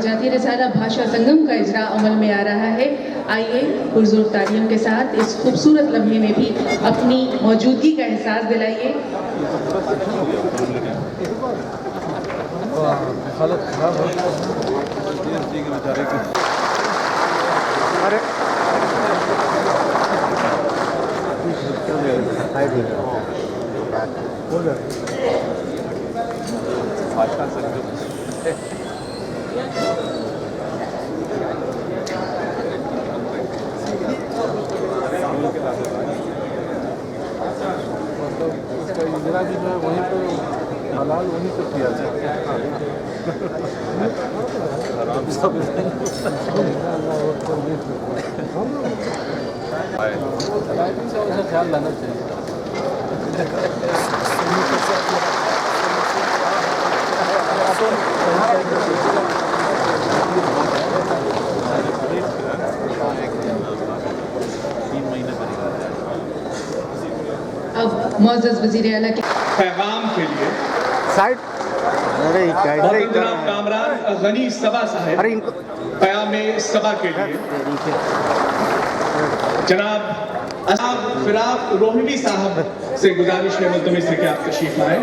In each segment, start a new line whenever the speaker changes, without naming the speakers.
जातीय रिसाला भाषा संगम का इजरा अमल में आ रहा है। आइए पुरजोर तालियों के साथ इस खूबसूरत लम्हे में भी अपनी मौजूदगी का एहसास दिलाइए।
हालत खराब हो इंदिरा जी जो है वहीं पर हलाल वहीं पर किया जाए आराम सब ख्याल लाना चाहिए।
अब मुअज़्ज़ज़ वज़ीर आला के
पैगाम के लिए
साइड
जनाब कामरान गनी सबा साहब क़याम सबा के लिए जनाब फिराक रोहिणी साहब से गुजारिश है मुल्तमिस है कि आप तशरीफ लाएं।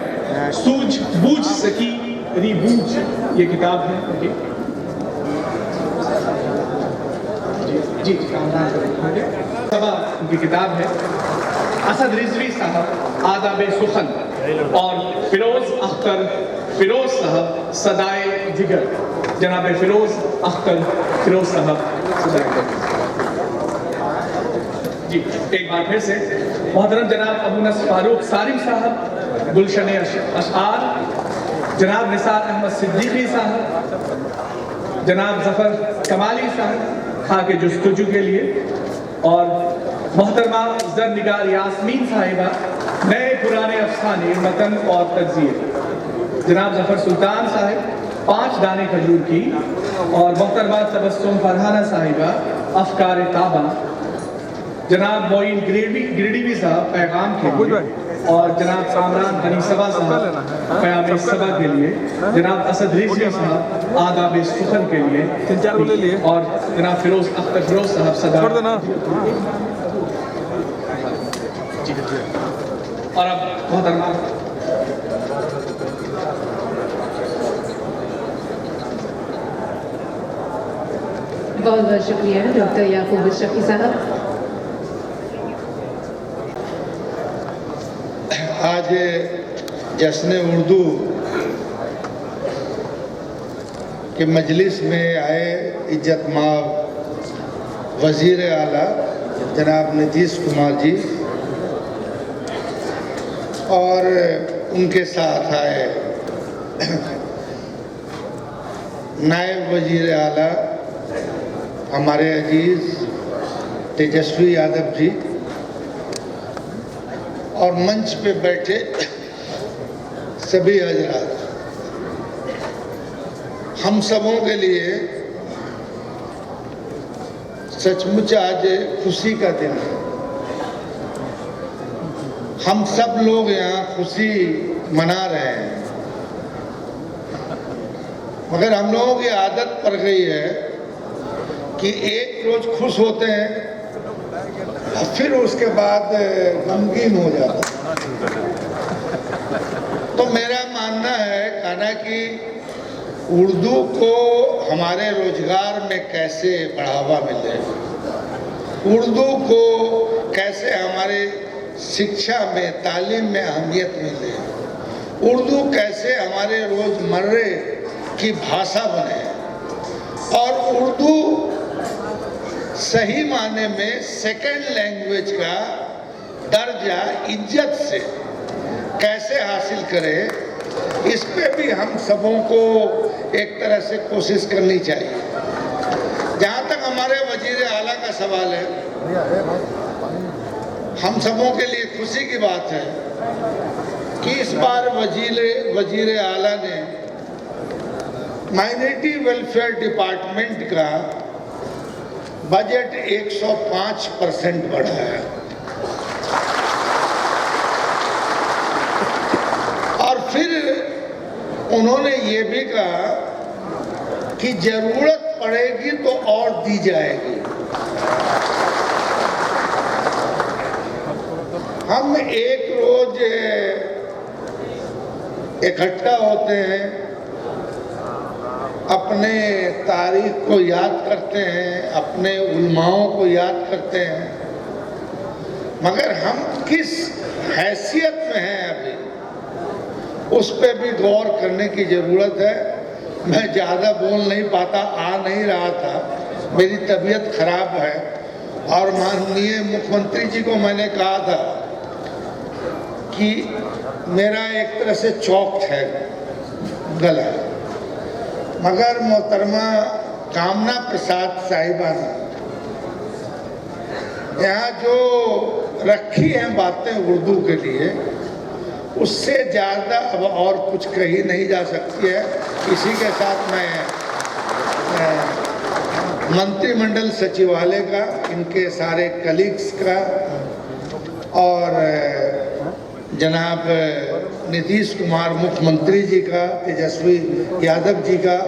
सूझ बूझ सकी रिबूझ ये किताब है जी सबा उनकी किताब है। असद रिजवी साहब आदाब सुखन और फिरोज साहब सदाए जिगर। जनाब फिरोज साहब सदाए जी एक बार फिर से मोहतरम जनाब अबू नस्र फारूक सारिम साहब गुलशन अशआर, जनाब निसार अहमद सिद्दीकी साहब, जनाब जफर कमाली साहब खाके जुस्तुजू के लिए, और मोहतरमा ज़रनिगार यास्मीन साहिबा नए पुराने अफसाने मतन और तज्जिए, जनाब जफर सुल्तान साहिब 5 दाने खजूर की, और मोहतरमा तबस्सुम फरहाना साहिबा अफकार ताबा, जनाब मोइन गिरडीवी साहब पैगाम के लिए, और जनाब कामरान गनी सबा साहब क़याम सबा के लिए, जनाब असद रिजवी साहब आदाब सुखन के लिए, और जनाब फिरोज साहब सदा। और अब मोहतरमा
बहुत बहुत शुक्रिया डॉक्टर याकूब अशरफी साहब।
आज जश्न उर्दू के मजलिस में आए इज्जत माब वज़ीर आला जनाब नीतीश कुमार जी और उनके साथ आए नायब वज़ीर आला हमारे अजीज़ तेजस्वी यादव जी, और मंच पे बैठे सभी हजरात, हम सबों के लिए सचमुच आज खुशी का दिन है। हम सब लोग यहाँ खुशी मना रहे हैं, मगर हम लोगों की आदत पड़ गई है कि एक रोज खुश होते हैं और फिर उसके बाद गमगीन हो जाता है। तो मेरा मानना है कहना कि उर्दू को हमारे रोजगार में कैसे बढ़ावा मिले, उर्दू को कैसे हमारे शिक्षा में तालीम में अहमियत मिले, उर्दू कैसे हमारे रोज़मर्रे की भाषा बने, और उर्दू सही माने में सेकंड लैंग्वेज का दर्जा इज्जत से कैसे हासिल करें, इस पे भी हम सबों को एक तरह से कोशिश करनी चाहिए। जहाँ तक हमारे वज़ीर आला का सवाल है, हम सबों के लिए खुशी की बात है कि इस बार वज़ीर आला ने माइनॉरिटी वेलफेयर डिपार्टमेंट का बजट 105% बढ़ाया, और फिर उन्होंने ये भी कहा कि जरूरत पड़ेगी तो और दी जाएगी। हम एक रोज इकट्ठा होते हैं, अपने तारीख को याद करते हैं, अपने उलमाओं को याद करते हैं, मगर हम किस हैसियत में हैं अभी उस पे भी गौर करने की ज़रूरत है। मैं ज़्यादा बोल नहीं पाता, आ नहीं रहा था, मेरी तबीयत खराब है। और माननीय मुख्यमंत्री जी को मैंने कहा था कि मेरा एक तरह से चौक है गला, मगर मोहतरमा कामना प्रसाद साहिबा ने यहाँ जो रखी हैं बातें उर्दू के लिए, उससे ज़्यादा अब और कुछ कही नहीं जा सकती है। इसी के साथ मैं मंत्रिमंडल सचिवालय का, इनके सारे कलीग्स का और जनाब नीतीश कुमार मुख्यमंत्री जी का, तेजस्वी यादव जी का,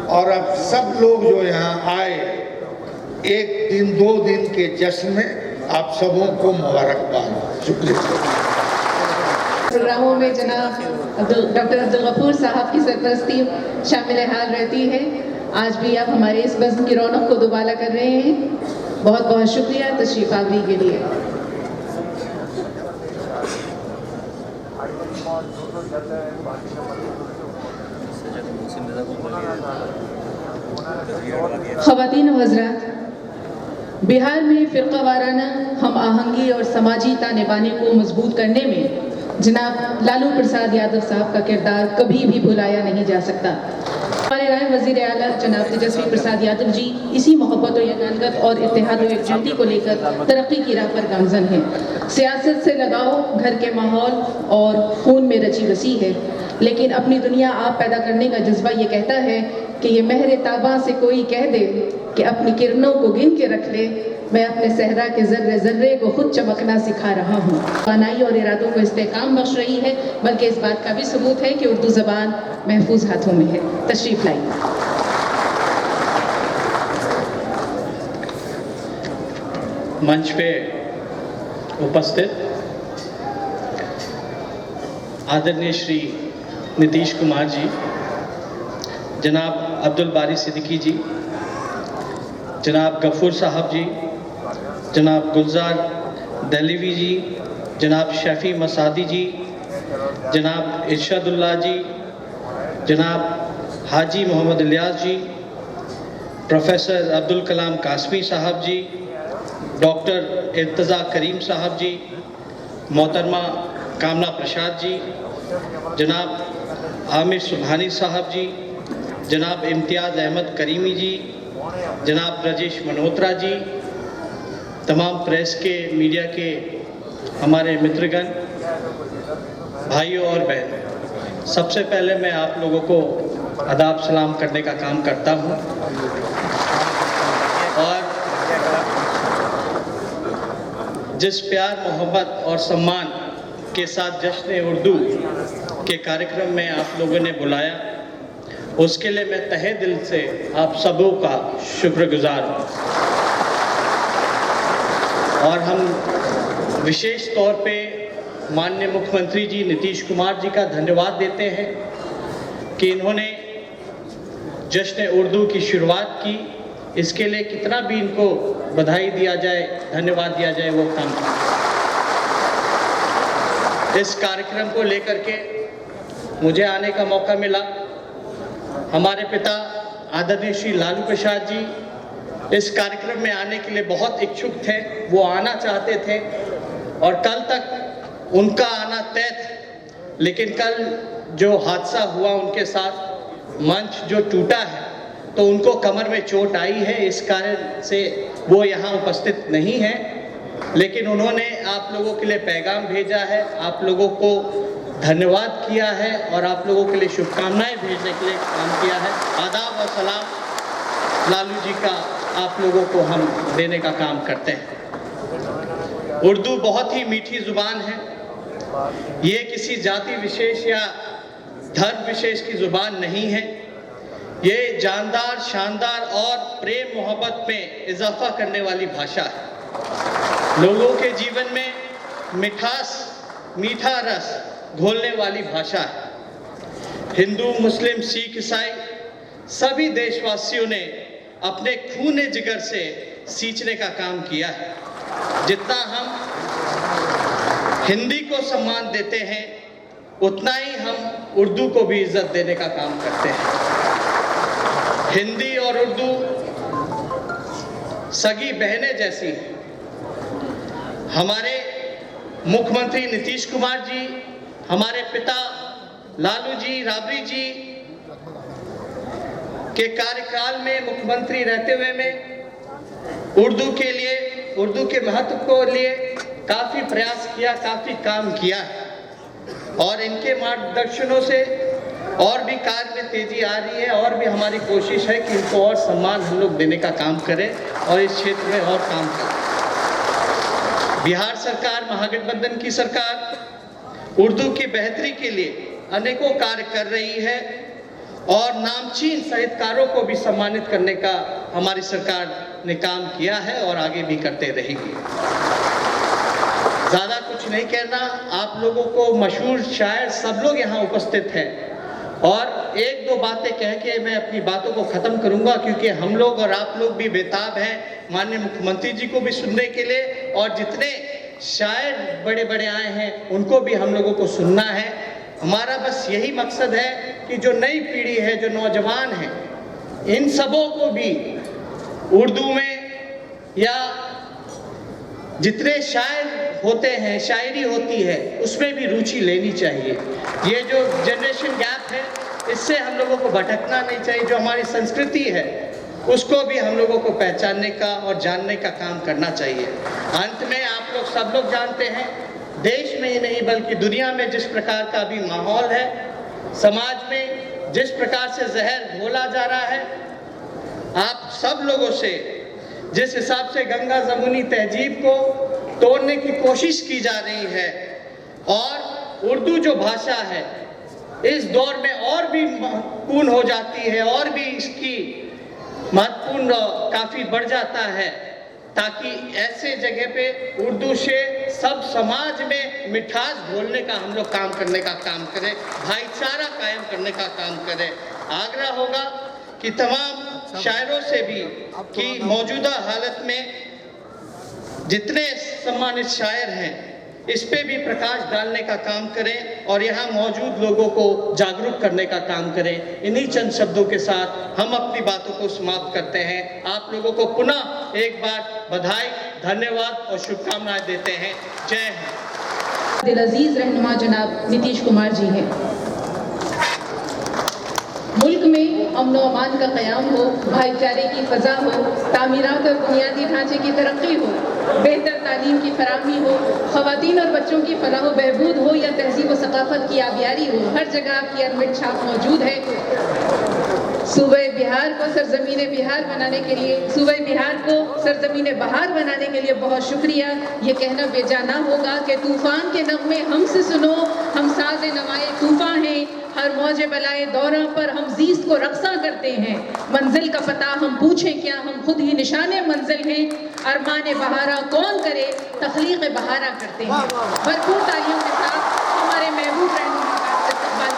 और अब सब लोग जो यहाँ आए एक दिन 2 दिन के जश्न में, आप सबों को मुबारकबाद। शुक्रिया।
प्रोग्रामों में जनाब डॉक्टर अब्दुल गफूर साहब की सरपरस्ती शामिल हाल रहती है। आज भी आप हमारे इस बज़्म की रौनक को दोबारा कर रहे हैं। बहुत बहुत शुक्रिया तशरीफ आवरी के लिए। ख़वातीन व हज़रात, बिहार में फ़िरक़ा वाराना हम आहंगी और समाजी ताने बाने को मजबूत करने में जनाब लालू प्रसाद यादव साहब का किरदार कभी भी भुलाया नहीं जा सकता। हमारे राय वज़ीर आला जनाब तेजस्वी प्रसाद यादव जी इसी मोहब्बत और यगानगत और इत्तेहाद और एकजुटती को लेकर तरक्की की राह पर गामज़न हैं। सियासत से लगाव घर के माहौल और खून में रची बसी है, लेकिन अपनी दुनिया आप पैदा करने का जज्बा ये कहता है कि ये महर ताबा से कोई कह दे कि अपनी किरणों को गिन के रख ले, मैं अपने सहरा के ज़र्रे ज़र्रे को खुद चमकना सिखा रहा हूँ। वानाई और इरादों को इस्तेकाम बख्श रही है, बल्कि इस बात का भी सबूत है कि उर्दू ज़बान महफूज हाथों में है। तशरीफ़ लाइए।
मंच पे उपस्थित आदरणीय श्री नीतीश कुमार जी, जनाब अब्दुल बारी सिद्दीकी जी, जनाब गफूर साहब जी, जनाब गुलजार दहलवी जी, जनाब शफी मसादी जी, जनाब इरशादुल्लाह जी, जनाब हाजी मोहम्मद इलियास जी, प्रोफेसर अब्दुल कलाम कासमी साहब जी, डॉक्टर इर्तज़ा करीम साहब जी, मोहतरमा कामना प्रसाद जी, जनाब आमिर सुबहानी साहब जी, जनाब इम्तियाज़ अहमद करीमी जी, जनाब राजेश मल्होत्रा जी, तमाम प्रेस के मीडिया के हमारे मित्रगण, भाइयों और बहनों, सबसे पहले मैं आप लोगों को आदाब सलाम करने का काम करता हूं और जिस प्यार मोहब्बत और सम्मान के साथ जश्न उर्दू के कार्यक्रम में आप लोगों ने बुलाया, उसके लिए मैं तहे दिल से आप सबों का शुक्रगुजार हूँ। और हम विशेष तौर पे माननीय मुख्यमंत्री जी नीतीश कुमार जी का धन्यवाद देते हैं कि इन्होंने जश्न उर्दू की शुरुआत की। इसके लिए कितना भी इनको बधाई दिया जाए, धन्यवाद दिया जाए, वो कम। इस कार्यक्रम को लेकर के मुझे आने का मौका मिला। हमारे पिता आदरणीय श्री लालू प्रसाद जी इस कार्यक्रम में आने के लिए बहुत इच्छुक थे, वो आना चाहते थे और कल तक उनका आना तय था, लेकिन कल जो हादसा हुआ उनके साथ, मंच जो टूटा है, तो उनको कमर में चोट आई है, इस कारण से वो यहाँ उपस्थित नहीं है। लेकिन उन्होंने आप लोगों के लिए पैगाम भेजा है, आप लोगों को धन्यवाद किया है और आप लोगों के लिए शुभकामनाएं भेजने के लिए काम किया है। आदाब और सलाम लालू जी का आप लोगों को हम देने का काम करते हैं। उर्दू बहुत ही मीठी ज़ुबान है। ये किसी जाति विशेष या धर्म विशेष की ज़ुबान नहीं है। ये जानदार, शानदार और प्रेम मोहब्बत में इजाफा करने वाली भाषा है। लोगों के जीवन में मिठास, मीठा रस घोलने वाली भाषा है। हिंदू, मुस्लिम, सिख, ईसाई सभी देशवासियों ने अपने खूने जिगर से सींचने का काम किया है। जितना हम हिंदी को सम्मान देते हैं, उतना ही हम उर्दू को भी इज्जत देने का काम करते हैं। हिंदी और उर्दू सगी बहनें जैसी हैं। हमारे मुख्यमंत्री नीतीश कुमार जी, हमारे पिता लालू जी, राबड़ी जी के कार्यकाल में मुख्यमंत्री रहते हुए में उर्दू के लिए, उर्दू के महत्व को लिए काफ़ी प्रयास किया, काफ़ी काम किया और इनके मार्गदर्शनों से और भी कार्य में तेजी आ रही है। और भी हमारी कोशिश है कि इनको और सम्मान हम लोग देने का काम करें और इस क्षेत्र में और काम करें। बिहार सरकार, महागठबंधन की सरकार उर्दू की बेहतरी के लिए अनेकों कार्य कर रही है और नामचीन साहित्यकारों को भी सम्मानित करने का हमारी सरकार ने काम किया है और आगे भी करते रहेगी। ज़्यादा कुछ नहीं कहना, आप लोगों को मशहूर शायर सब लोग यहाँ उपस्थित हैं और एक दो बातें कह के मैं अपनी बातों को ख़त्म करूँगा, क्योंकि हम लोग और आप लोग भी बेताब हैं माननीय मुख्यमंत्री जी को भी सुनने के लिए और जितने शायर बड़े बड़े आए हैं उनको भी हम लोगों को सुनना है। हमारा बस यही मकसद है कि जो नई पीढ़ी है, जो नौजवान हैं, इन सबों को भी उर्दू में या जितने शायर होते हैं, शायरी होती है, उसमें भी रुचि लेनी चाहिए। ये जो जनरेशन गैप है, इससे हम लोगों को भटकना नहीं चाहिए। जो हमारी संस्कृति है उसको भी हम लोगों को पहचानने का और जानने का काम करना चाहिए। अंत में आप लोग सब लोग जानते हैं, देश में ही नहीं बल्कि दुनिया में जिस प्रकार का अभी माहौल है, समाज में जिस प्रकार से जहर घोला जा रहा है, आप सब लोगों से जिस हिसाब से गंगा जमुनी तहजीब को तोड़ने की कोशिश की जा रही है और उर्दू जो भाषा है इस दौर में और भी महत्वपूर्ण हो जाती है और भी इसकी महत्वपूर्ण काफ़ी बढ़ जाता है, ताकि ऐसे जगह पे उर्दू से सब समाज में मिठास घोलने का हम लोग काम करने का काम करें, भाईचारा कायम करने का काम करें। आग्रह होगा कि तमाम शायरों से भी कि मौजूदा हालत में जितने सम्मानित शायर हैं इस पे भी प्रकाश डालने का काम करें और यहाँ मौजूद लोगों को जागरूक करने का काम करें। इन्हीं चंद शब्दों के साथ हम अपनी बातों को समाप्त करते हैं। आप लोगों को पुनः एक बार बधाई, धन्यवाद और शुभकामनाएं देते हैं। जय हिंद।
दिल अजीज रहनुमा जनाब नीतीश कुमार जी हैं। मुल्क में अमन व अमान का क़याम हो, भाईचारे की फ़ज़ा हो, तामीरात और बुनियादी ढांचे की तरक्की हो, बेहतर तालीम की फराहमी हो, ख़वातीन और बच्चों की फलाह व बहबूद हो या तहज़ीब व सक़ाफ़त की आबियारी हो, हर जगह आपकी अनमिट छाप मौजूद है। सूबे बिहार को सरज़मीन बिहार बनाने के लिए, सूबे बिहार को सरज़मीन बहार बनाने के लिए बहुत शुक्रिया। ये कहना बेजा ना होगा कि तूफ़ान के नग़मे हमसे सुनो, हम साज़े नवाए तूफ़ान हैं, हर मौजे बलाए दौरा पर हम जीस्त को रक्सा करते हैं। मंजिल का पता हम पूछें क्या, हम खुद ही निशाने मंजिल हैं। अरमाने बहारा कौन करे, तख्लीक़ बहारा करते हैं। भरपूर तालियों के साथ हमारे महबूब रहनुमा का इस्तक़बाल।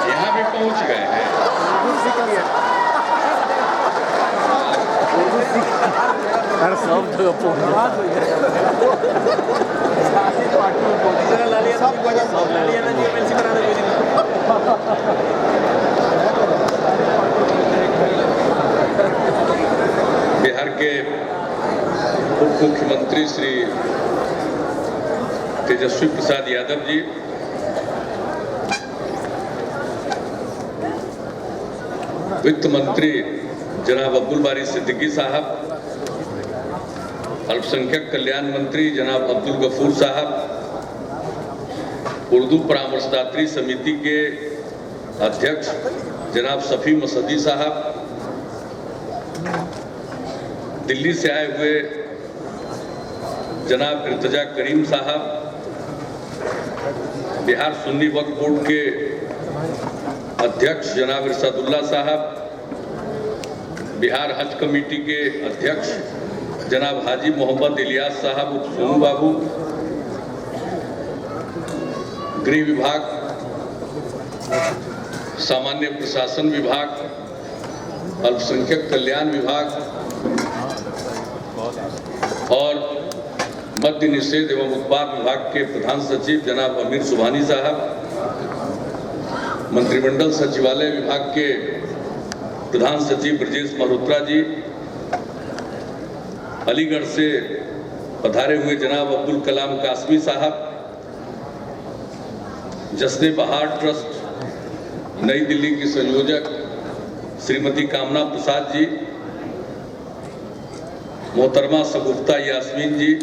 यहाँ भी पहुँच गए हैं।
हर सब जगह
बिहार के उप मुख्यमंत्री श्री तेजस्वी प्रसाद यादव जी, वित्त मंत्री जनाब अब्दुल बारी सिद्दीकी साहब, अल्पसंख्यक कल्याण मंत्री जनाब अब्दुल गफूर साहब, उर्दू परामर्शदात्री समिति के अध्यक्ष जनाब सफ़ी मसदी साहब, दिल्ली से आए हुए जनाब इर्तजा करीम साहब, बिहार सुन्नी वक्फ बोर्ड के अध्यक्ष जनाब इरशादुल्लाह साहब, बिहार हज कमेटी के अध्यक्ष जनाब हाजी मोहम्मद इलियास साहब उर्फ सोनू बाबू, गृह विभाग, सामान्य प्रशासन विभाग, अल्पसंख्यक कल्याण विभाग और मद्य निषेध एवं उत्पाद विभाग के प्रधान सचिव जनाब अमीर सुबहानी साहब, मंत्रिमंडल सचिवालय विभाग के प्रधान सचिव ब्रजेश मल्होत्रा जी, अलीगढ़ से पधारे हुए जनाब अब्दुल कलाम कासमी साहब, जश्न बहार ट्रस्ट नई दिल्ली की संयोजक श्रीमती कामना प्रसाद जी, मोहतरमा सगुफ्ता यास्मीन जी,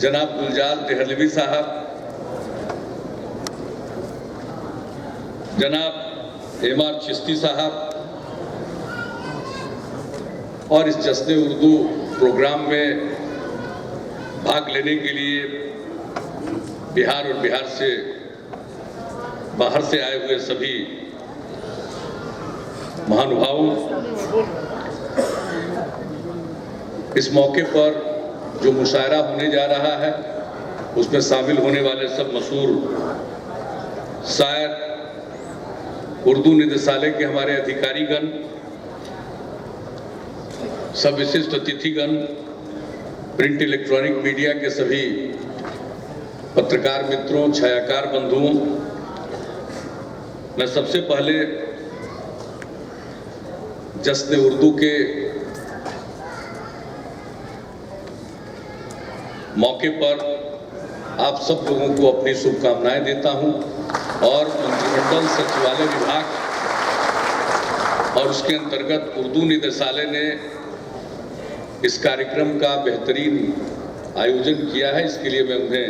जनाब गुलजार देहलवी साहब, जनाब एमआर चिश्ती साहब, और इस जश्न उर्दू प्रोग्राम में भाग लेने के लिए बिहार और बिहार से बाहर से आए हुए सभी महानुभावों, इस मौके पर जो मुशायरा होने जा रहा है उसमें शामिल होने वाले सब मशहूर शायर, उर्दू निदेशालय के हमारे अधिकारीगण, सब विशिष्ट अतिथिगण, प्रिंट इलेक्ट्रॉनिक मीडिया के सभी पत्रकार मित्रों, छायाकार बंधुओं, मैं सबसे पहले जश्न उर्दू के मौके पर आप सब लोगों को अपनी शुभकामनाएं देता हूं और मंत्रिमंडल सचिवालय विभाग और उसके अंतर्गत उर्दू निदेशालय ने इस कार्यक्रम का बेहतरीन आयोजन किया है, इसके लिए मैं उन्हें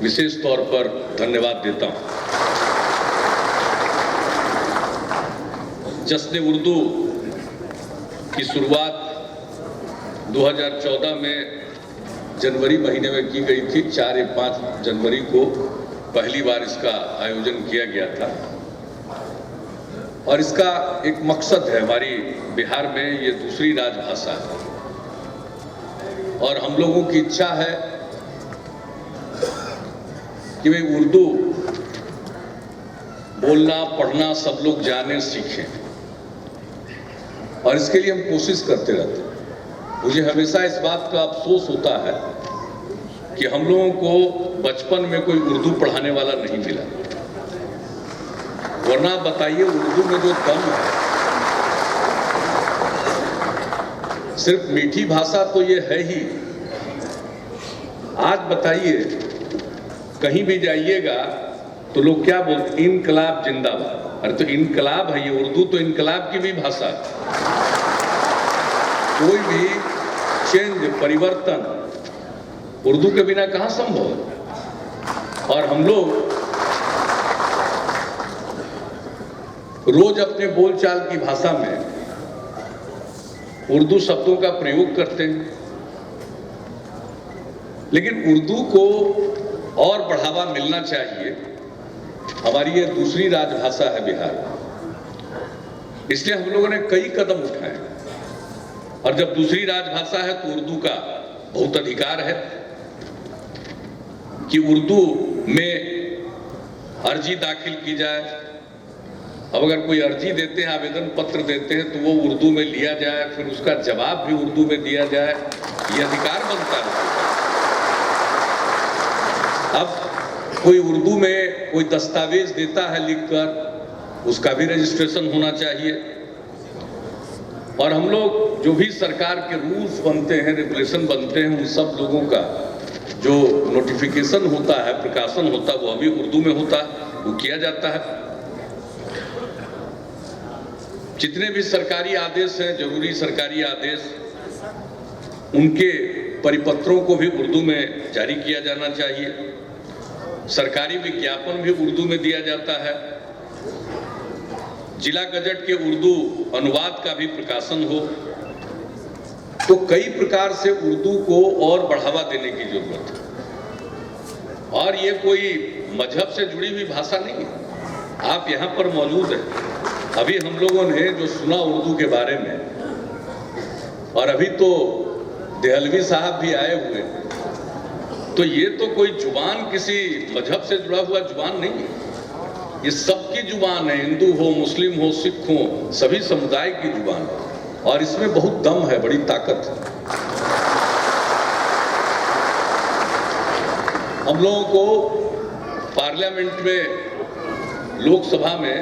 विशेष तौर पर धन्यवाद देता हूं। जश्न उर्दू की शुरुआत 2014 में जनवरी महीने में की गई थी। 4 या 5 जनवरी को पहली बार इसका आयोजन किया गया था और इसका एक मकसद है, हमारी बिहार में ये दूसरी राजभाषा है और हम लोगों की इच्छा है कि वे उर्दू बोलना पढ़ना सब लोग जाने सीखें और इसके लिए हम कोशिश करते रहते हैं। मुझे हमेशा इस बात का अफसोस होता है कि हम लोगों को बचपन में कोई उर्दू पढ़ाने वाला नहीं मिला, वरना बताइए उर्दू में जो दम है, सिर्फ मीठी भाषा तो ये है ही। आज बताइए कहीं भी जाइएगा तो लोग क्या बोलते, इनकलाब जिंदाबाद। अरे तो इनकलाब है ये, उर्दू तो इनकलाब की भी भाषा है। कोई भी चेंज, परिवर्तन उर्दू के बिना कहां संभव है। और हम लोग रोज अपने बोलचाल की भाषा में उर्दू शब्दों का प्रयोग करते हैं, लेकिन उर्दू को और बढ़ावा मिलना चाहिए। हमारी ये दूसरी राजभाषा है बिहार, इसलिए हम लोगों ने कई कदम उठाए और जब दूसरी राजभाषा है तो उर्दू का बहुत अधिकार है कि उर्दू में अर्जी दाखिल की जाए। अब अगर कोई अर्जी देते हैं, आवेदन पत्र देते हैं तो वो उर्दू में लिया जाए, फिर उसका जवाब भी उर्दू में दिया जाए, ये अधिकार बनता है। अब कोई उर्दू में कोई दस्तावेज देता है लिखकर, उसका भी रजिस्ट्रेशन होना चाहिए। और हम लोग जो भी सरकार के रूल्स बनते हैं, रेगुलेशन बनते हैं, उन सब लोगों का जो नोटिफिकेशन होता है, प्रकाशन होता है, वो अभी उर्दू में होता है, वो किया जाता है। जितने भी सरकारी आदेश हैं, जरूरी सरकारी आदेश, उनके परिपत्रों को भी उर्दू में जारी किया जाना चाहिए। सरकारी विज्ञापन भी उर्दू में दिया जाता है। जिला गजट के उर्दू अनुवाद का भी प्रकाशन हो। तो कई प्रकार से उर्दू को और बढ़ावा देने की जरूरत है। और ये कोई मजहब से जुड़ी हुई भाषा नहीं है। आप यहाँ पर मौजूद हैं, अभी हम लोगों ने जो सुना उर्दू के बारे में, और अभी तो देहलवी साहब भी आए हुए, तो ये तो कोई जुबान किसी मजहब से जुड़ा हुआ जुबान नहीं है, ये सबकी जुबान है, हिंदू हो, मुस्लिम हो, सिख हो, सभी समुदाय की जुबान है, और इसमें बहुत दम है, बड़ी ताकत है। हम लोगों को पार्लियामेंट में, लोकसभा में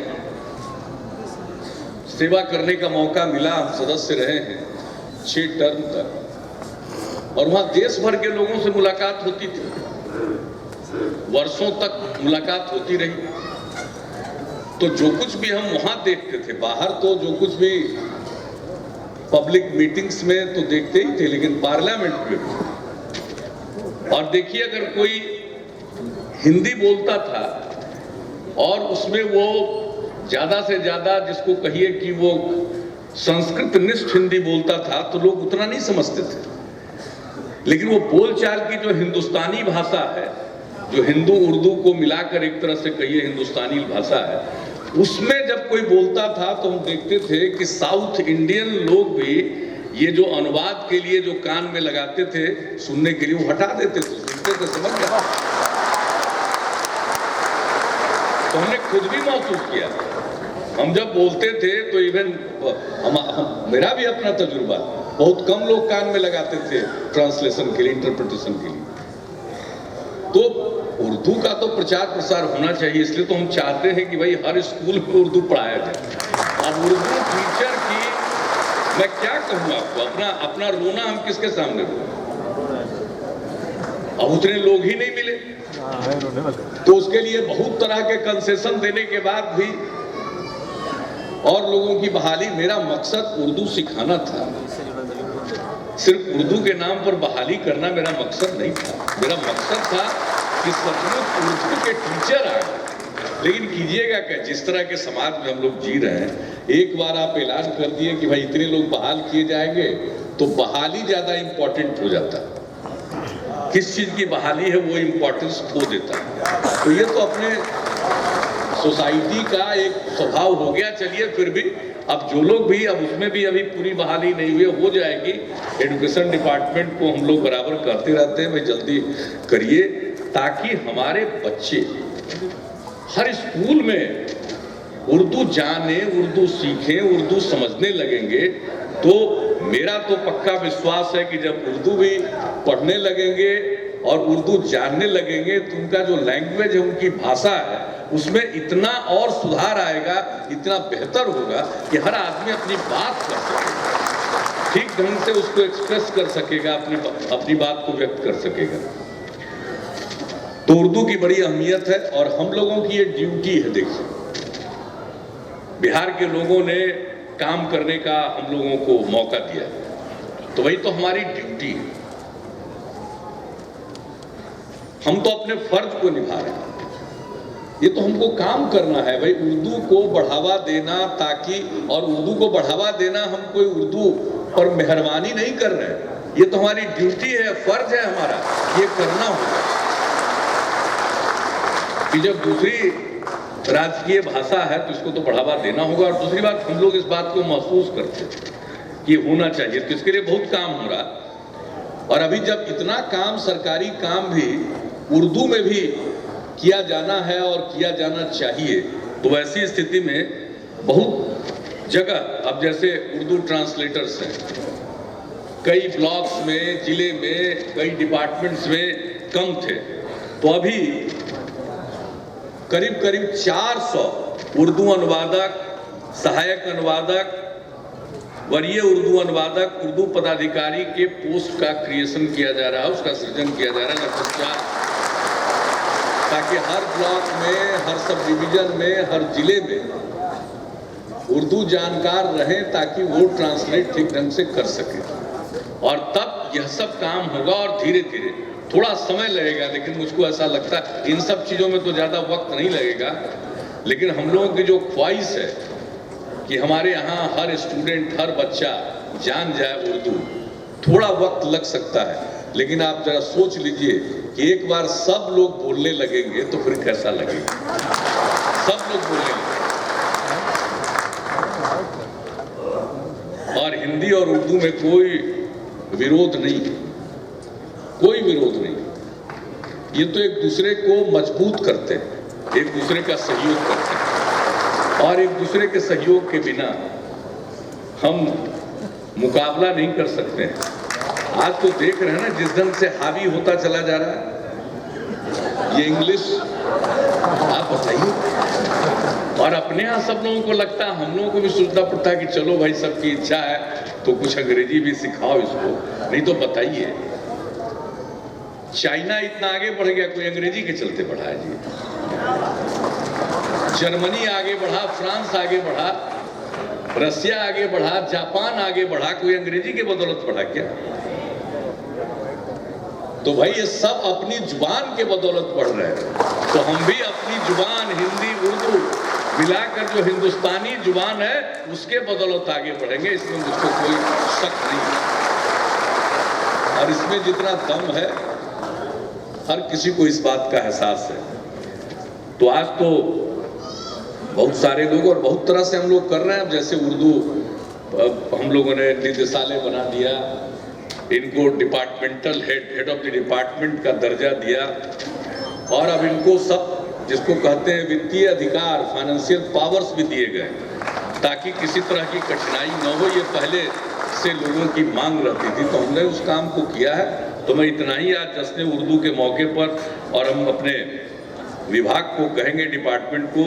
सेवा करने का मौका मिला। हम सदस्य रहे हैं 6 टर्म तक, और वहां देश भर के लोगों से मुलाकात होती थी, वर्षों तक मुलाकात होती रही। तो जो कुछ भी हम वहां देखते थे, बाहर तो जो कुछ भी पब्लिक मीटिंग्स में तो देखते ही थे, लेकिन पार्लियामेंट में, और देखिए अगर कोई हिंदी बोलता था और उसमें वो ज्यादा से ज्यादा, जिसको कहिए कि वो संस्कृत निष्ठ हिंदी बोलता था, तो लोग उतना नहीं समझते थे। लेकिन वो बोलचाल की जो हिंदुस्तानी भाषा है, जो हिंदू उर्दू को मिलाकर एक तरह से कहिए हिंदुस्तानी भाषा है, उसमें जब कोई बोलता था तो हम देखते थे कि साउथ इंडियन लोग भी ये जो अनुवाद के लिए जो कान में लगाते थे सुनने के लिए, वो हटा देते थे, सुनते थे, समझ गया। तो हमने खुद भी महसूस किया, हम जब बोलते थे तो इवन मेरा भी अपना तजुर्बा, बहुत कम लोग कान में लगाते थे ट्रांसलेशन के लिए, इंटरप्रिटेशन के लिए। तो उर्दू का तो प्रचार प्रसार होना चाहिए, इसलिए तो हम चाहते हैं कि भाई हर स्कूल में उर्दू पढ़ाया जाए। अब उर्दू टीचर की मैं क्या कहूँ आपको, अपना रोना हम किसके सामने बोलें? अब उतने लोग ही नहीं मिले, तो उसके लिए बहुत तरह के कंसेशन देने के बाद भी और लोगों की बहाली, मेरा मकसद उर्दू सिखाना था, सिर्फ उर्दू के नाम पर बहाली करना मेरा मकसद नहीं था। मेरा मकसद था कि सचमुच उर्दू के टीचर आए। लेकिन कीजिएगा क्या, जिस तरह के समाज में हम लोग जी रहे हैं, एक बार आप ऐलान कर दिए कि भाई इतने लोग बहाल किए जाएंगे, तो बहाली ज्यादा इंपॉर्टेंट हो जाता है। किस चीज की बहाली है वो इंपॉर्टेंस खो देता है। तो ये तो अपने सोसाइटी का एक स्वभाव हो गया। चलिए फिर भी अब जो लोग भी, अब उसमें भी अभी पूरी बहाली नहीं हुई, हो जाएगी। एजुकेशन डिपार्टमेंट को हम लोग बराबर करते रहते हैं, भाई जल्दी करिए, ताकि हमारे बच्चे हर स्कूल में उर्दू जाने, उर्दू सीखें, उर्दू समझने लगेंगे। तो मेरा तो पक्का विश्वास है कि जब उर्दू भी पढ़ने लगेंगे और उर्दू जानने लगेंगे, तो उनका जो लैंग्वेज है, उनकी भाषा है, उसमें इतना और सुधार आएगा, इतना बेहतर होगा कि हर आदमी अपनी बात कर सकेगा, ठीक ढंग से उसको एक्सप्रेस कर सकेगा, अपनी बात को व्यक्त कर सकेगा। तो उर्दू की बड़ी अहमियत है, और हम लोगों की ये ड्यूटी है। देखिए, बिहार के लोगों ने काम करने का हम लोगों को मौका दिया, तो वही तो हमारी ड्यूटी है। हम तो अपने फर्ज को निभा रहे हैं, ये तो हमको काम करना है भाई, उर्दू को बढ़ावा देना, ताकि, और उर्दू को बढ़ावा देना, हम कोई उर्दू पर मेहरबानी नहीं कर रहे हैं, ये तो हमारी ड्यूटी है, फर्ज है हमारा, ये करना होगा। कि जब दूसरी राजकीय भाषा है तो इसको तो बढ़ावा देना होगा। और दूसरी बात, हम लोग इस बात को महसूस करते हैं कि होना चाहिए, तो इसके लिए बहुत काम हो रहा। और अभी जब इतना काम, सरकारी काम भी उर्दू में भी किया जाना है और किया जाना चाहिए, तो वैसी स्थिति में बहुत जगह, अब जैसे उर्दू ट्रांसलेटर्स हैं, कई ब्लॉक्स में, जिले में, कई डिपार्टमेंट्स में कम थे, तो अभी करीब करीब 400 उर्दू अनुवादक, सहायक अनुवादक, वरीय उर्दू अनुवादक, उर्दू पदाधिकारी के पोस्ट का क्रिएशन किया जा रहा है, उसका सृजन किया जा रहा है, ताकि हर ब्लॉक में, हर सब डिवीजन में, हर जिले में उर्दू जानकार रहें, ताकि वो ट्रांसलेट ठीक ढंग से कर सके। और तब यह सब काम होगा, और धीरे धीरे, थोड़ा समय लगेगा, लेकिन मुझको ऐसा लगता है इन सब चीज़ों में तो ज़्यादा वक्त नहीं लगेगा। लेकिन हम लोगों की जो ख्वाहिश है कि हमारे यहाँ हर स्टूडेंट, हर बच्चा जान जाए उर्दू, थोड़ा वक्त लग सकता है। लेकिन आप जरा सोच लीजिए कि एक बार सब लोग बोलने लगेंगे तो फिर कैसा लगेगा। सब लोग बोलने लगेंगे और हिंदी और उर्दू में कोई विरोध नहीं, कोई विरोध नहीं। ये तो एक दूसरे को मजबूत करते हैं, एक दूसरे का सहयोग करते हैं और एक दूसरे के सहयोग के बिना हम मुकाबला नहीं कर सकते हैं। आज तो देख रहे हैं ना जिस ढंग से हावी होता चला जा रहा है ये इंग्लिश, आप बताइए। और अपने यहाँ सब लोगों को लगता है, हम लोगों को भी सोचना पड़ता है कि चलो भाई सबकी इच्छा है तो कुछ अंग्रेजी भी सिखाओ इसको, नहीं तो बताइए चाइना इतना आगे बढ़ गया, कोई अंग्रेजी के चलते बढ़ा है जी। जर्मनी आगे बढ़ा, फ्रांस आगे बढ़ा, रसिया आगे बढ़ा, जापान आगे बढ़ा, कोई अंग्रेजी के बदौलत बढ़ा क्या? तो भाई ये सब अपनी जुबान के बदौलत बढ़ रहे हैं। तो हम भी अपनी जुबान हिंदी उर्दू मिलाकर जो हिंदुस्तानी जुबान है उसके बदौलत आगे बढ़ेंगे, इसमें मुझको कोई शक नहीं है। और इसमें जितना दम है हर किसी को इस बात का एहसास है। तो आज तो बहुत सारे लोग और बहुत तरह से हम लोग कर रहे हैं। अब जैसे उर्दू हम लोगों ने निदेशालय बना दिया, इनको departmental head of the department का दर्जा दिया और अब इनको सब जिसको कहते हैं वित्तीय अधिकार, फाइनेंशियल पावर्स भी दिए गए ताकि किसी तरह की कठिनाई न हो। ये पहले से लोगों की मांग रहती थी, तो हमने उस काम को किया है। तो मैं इतना ही आज जश्न उर्दू के मौके पर, और हम अपने विभाग को कहेंगे, डिपार्टमेंट को,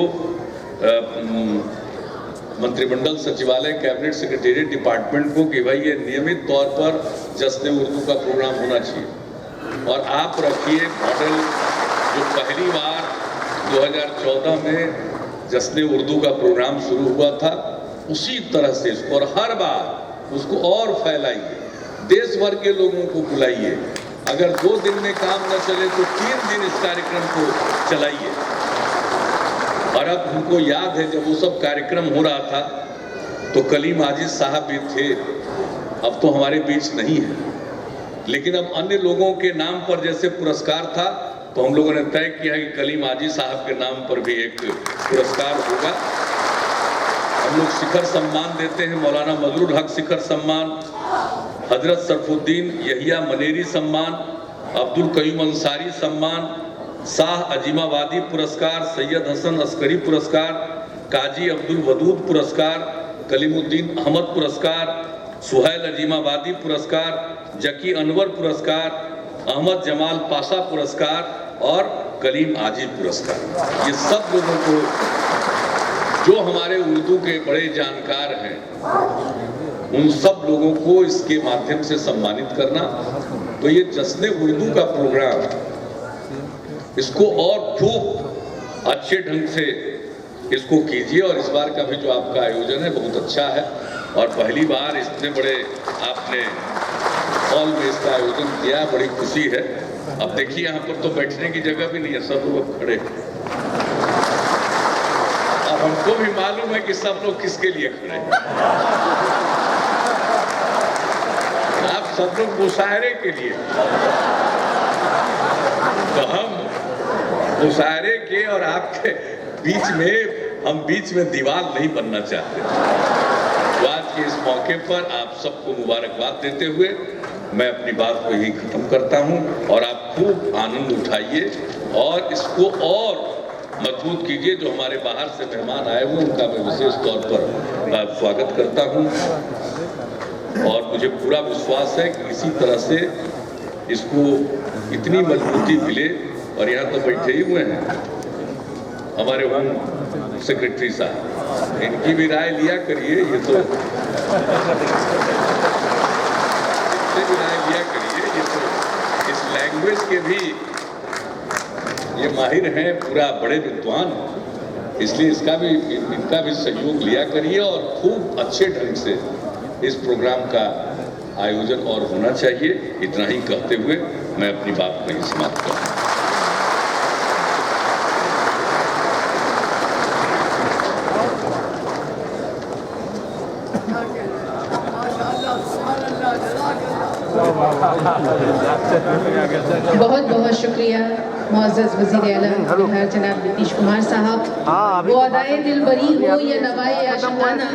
मंत्रिमंडल सचिवालय, कैबिनेट सेक्रेटेरिएट डिपार्टमेंट को कि भाई ये नियमित तौर पर जश्न उर्दू का प्रोग्राम होना चाहिए। और आप रखिए मॉडल जो पहली बार 2014 में जश्न उर्दू का प्रोग्राम शुरू हुआ था, उसी तरह से इसको और हर बार उसको और फैलाइए, देश भर के लोगों को बुलाइए। अगर 2 दिन में काम न चले तो 3 दिन इस कार्यक्रम को चलाइए। और अब हमको याद है जब वो सब कार्यक्रम हो रहा था तो कलीम आजिज साहब भी थे, अब तो हमारे बीच नहीं है, लेकिन अब अन्य लोगों के नाम पर जैसे पुरस्कार था तो हम लोगों ने तय किया कि कलीम आजिज साहब के नाम पर भी एक पुरस्कार होगा। हम लोग शिखर सम्मान देते हैं, मौलाना मजरूल हक शिखर सम्मान, हजरत सरफुद्दीन यहिया मनेरी सम्मान, अब्दुल कयूम अंसारी सम्मान, शाह अजीमाबादी पुरस्कार, सैयद हसन अस्करी पुरस्कार, काजी अब्दुल वदूद पुरस्कार, कलीमुद्दीन अहमद पुरस्कार, सुहैल अजीमाबादी पुरस्कार, जकी अनवर पुरस्कार, अहमद जमाल पाशा पुरस्कार और कलीम आजिज पुरस्कार। ये सब लोगों को जो हमारे उर्दू के बड़े जानकार हैं उन सब लोगों को इसके माध्यम से सम्मानित करना। तो ये जश्न उर्दू का प्रोग्राम, इसको और खूब अच्छे ढंग से इसको कीजिए। और इस बार का भी जो आपका आयोजन है बहुत अच्छा है और पहली बार इतने बड़े आपने हॉल में इसका आयोजन किया, बड़ी खुशी है। अब देखिए यहाँ पर तो बैठने की जगह भी नहीं है, सब लोग खड़े। अब हमको भी मालूम है कि सब लोग किसके लिए खड़े हैं। आप सब लोग मुशायरे के लिए, तो हम मुशायरे के और आपके बीच में, हम बीच में दीवार नहीं बनना चाहते। तो आज के इस मौके पर आप सबको मुबारकबाद देते हुए मैं अपनी बात को यही खत्म करता हूं और आप खूब आनंद उठाइए और इसको और मजबूत कीजिए। जो हमारे बाहर से मेहमान आए हुए उनका मैं विशेष तौर पर स्वागत करता हूं और मुझे पूरा विश्वास है कि इसी तरह से इसको इतनी मजबूती मिले। और यहाँ तो बैठे ही हुए हैं हमारे होम सेक्रेटरी साहब, इनकी भी राय लिया करिए। ये तो भी राय लिया करिए, ये तो इस लैंग्वेज के भी ये माहिर हैं, पूरा बड़े विद्वान, इसलिए इसका भी इनका भी सहयोग लिया करिए और खूब अच्छे ढंग से इस प्रोग्राम का आयोजन और होना चाहिए। इतना ही कहते हुए मैं अपनी बात को ही समाप्त करूँ।
क्या बात
बहुत बहुत शुक्रिया मुअज़्ज़ज़ वज़ीर आला बिहार जनाब नीतीश कुमार साहब। वो अदाए दिल बरी हो या नवाए आशिकाना,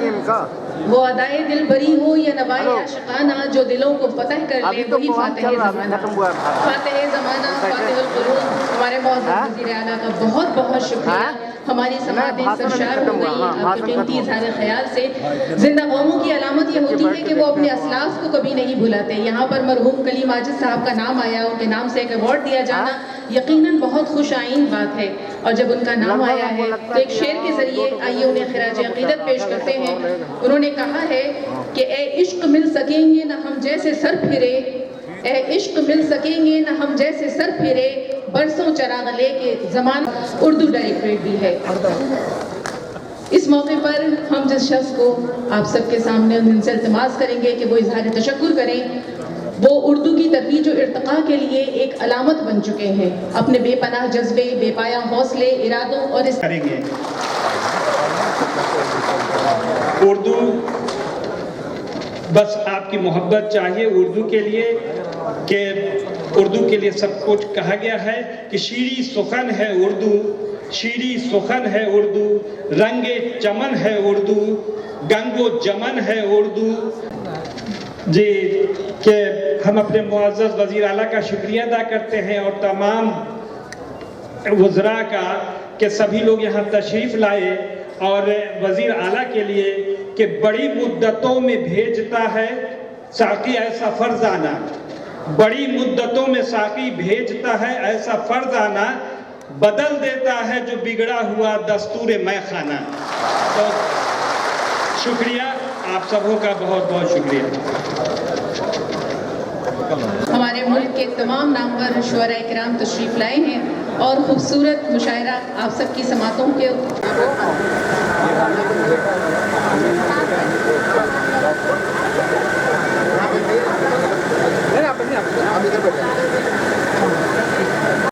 वो अदाए दिल बरी हो या नवाए आशिकाना, जो दिलों को फतह कर ले वही फातिह ज़माना। फातिह ज़माना, फातिहुल क़ुलूब। हमारे मुअज़्ज़ज़ वज़ीर आला का बहुत बहुत शुक्रिया। हमारी समातें सरशार हो गई आपके कीमती इज़हार ख्याल से। जिंदा कौमों की अलामत ये होती है कि वो अपने असलाफ को कभी नहीं भुलाते। यहाँ पर मरहूम कलीम आजिज़ साहब का नाम आया, उनके नाम से एक अवार्ड दिया जाना यकीनन बहुत खुश आइन बात है। और जब उनका नाम आया है तो एक शेर के ज़रिए आइए उन्हें खिराज अक़ीदत पेश करते हैं। उन्होंने कहा है कि ए इश्क मिल सकेंगे न हम जैसे सर फिरे, ए इश्क मिल सकेंगे न हम जैसे सर फिरे, बरसों चराग लेके ज़मान। उर्दू डायरेक्टरेट भी है। इस मौके पर हम जिस शख्स को आप सबके सामने उनसे इल्तिमास करेंगे कि वो इज़हार तशक्कुर करें, वो उर्दू की तरोीज और इर्तिक़ा के लिए एक अलामत बन चुके हैं। अपने बेपनाह जज्बे, बेपाया हौसले, इरादों और इस
करेंगे। उर्दू बस आपकी मोहब्बत चाहिए उर्दू के लिए, कि उर्दू के लिए सब कुछ कहा गया है कि शीरी सुखन है उर्दू, शीरी सुखन है उर्दू, रंगे चमन है उर्दू, गंगो जमन है उर्दू। जी कि हम अपने मुअज़्ज़ज़ वज़ीर आला का शुक्रिया अदा करते हैं और तमाम वज़रा का कि सभी लोग यहाँ तशरीफ़ लाए। और वज़ीर आला के लिए कि बड़ी मुद्दतों में भेजता है साक़ी ऐसा फ़र्ज़ाना, बड़ी मुद्दतों में साक़ी भेजता है ऐसा फ़र्ज़ाना, बदल देता है जो बिगड़ा हुआ दस्तूर मैखाना। तो शुक्रिया आप सबों का, बहुत बहुत शुक्रिया।
हमारे मुल्क के तमाम नामवर शुअरा किराम तशरीफ़ लाए हैं और खूबसूरत मुशायरा आप सबकी समातों के